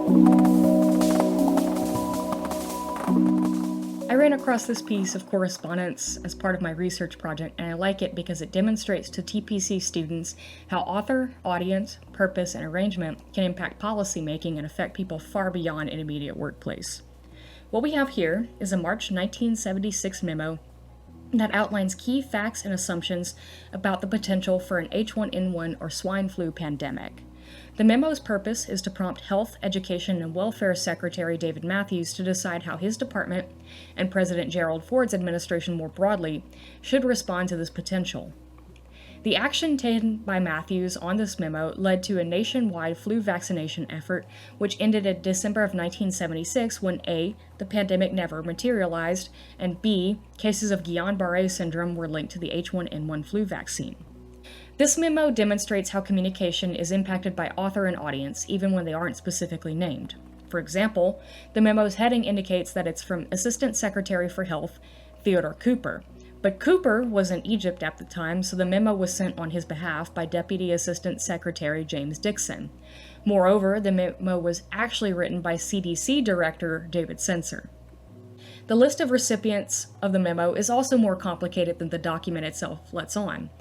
I ran across this piece of correspondence as part of my research project, and I like it because it demonstrates to TPC students how author, audience, purpose, and arrangement can impact policymaking and affect people far beyond an immediate workplace. What we have here is a March 1976 memo that outlines key facts and assumptions about the potential for an H1N1 or swine flu pandemic. The memo's purpose is to prompt Health, Education, and Welfare Secretary David Matthews to decide how his department, and President Gerald Ford's administration more broadly, should respond to this potential. The action taken by Matthews on this memo led to a nationwide flu vaccination effort, which ended in December of 1976 when A, the pandemic never materialized, and B, cases of Guillain-Barré syndrome were linked to the H1N1 flu vaccine. This memo demonstrates how communication is impacted by author and audience, even when they aren't specifically named. For example, the memo's heading indicates that it's from Assistant Secretary for Health, Theodore Cooper. But Cooper was in Egypt at the time, so the memo was sent on his behalf by Deputy Assistant Secretary James Dixon. Moreover, the memo was actually written by CDC Director David Sencer. The list of recipients of the memo is also more complicated than the document itself lets on.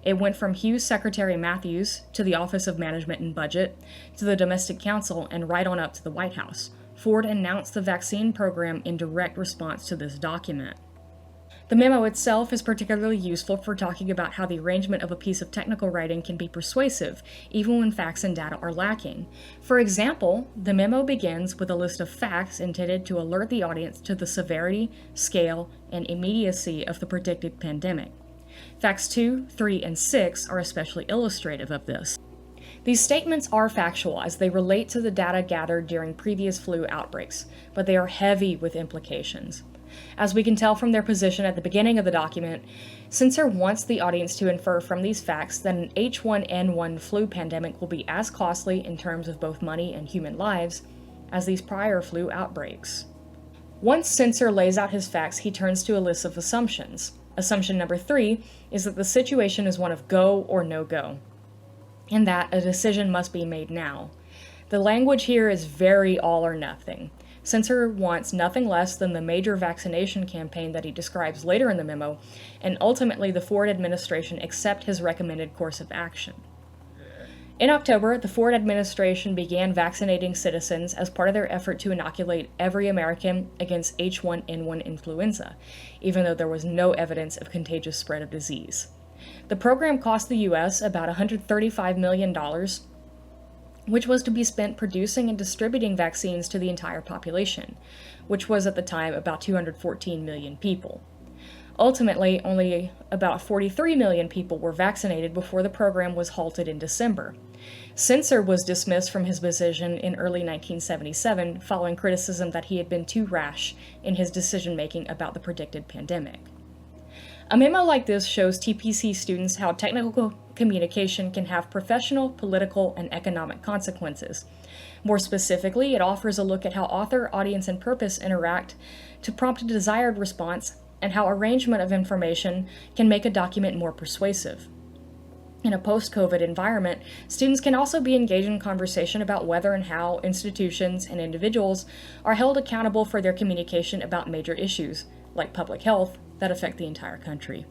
It went from Hughes Secretary Matthews to the Office of Management and Budget to the Domestic Council and right on up to the White House. Ford announced the vaccine program in direct response to this document. The memo itself is particularly useful for talking about how the arrangement of a piece of technical writing can be persuasive, even when facts and data are lacking. For example, the memo begins with a list of facts intended to alert the audience to the severity, scale, and immediacy of the predicted pandemic. Facts 2, 3, and 6 are especially illustrative of this. These statements are factual as they relate to the data gathered during previous flu outbreaks, but they are heavy with implications. As we can tell from their position at the beginning of the document, Sencer wants the audience to infer from these facts that an H1N1 flu pandemic will be as costly in terms of both money and human lives as these prior flu outbreaks. Once Sencer lays out his facts, he turns to a list of assumptions. Assumption number 3 is that the situation is one of go or no go, and that a decision must be made now. The language here is very all or nothing. Sencer wants nothing less than the major vaccination campaign that he describes later in the memo, and ultimately the Ford administration accept his recommended course of action. In October, the Ford administration began vaccinating citizens as part of their effort to inoculate every American against H1N1 influenza, even though there was no evidence of contagious spread of disease. The program cost the U.S. about $135 million, which was to be spent producing and distributing vaccines to the entire population, which was at the time about 214 million people. Ultimately, only about 43 million people were vaccinated before the program was halted in December. Sencer was dismissed from his position in early 1977 following criticism that he had been too rash in his decision-making about the predicted pandemic. A memo like this shows TPC students how technical communication can have professional, political, and economic consequences. More specifically, it offers a look at how author, audience, and purpose interact to prompt a desired response, and how arrangement of information can make a document more persuasive. In a post-COVID environment, students can also be engaged in conversation about whether and how institutions and individuals are held accountable for their communication about major issues, like public health, that affect the entire country.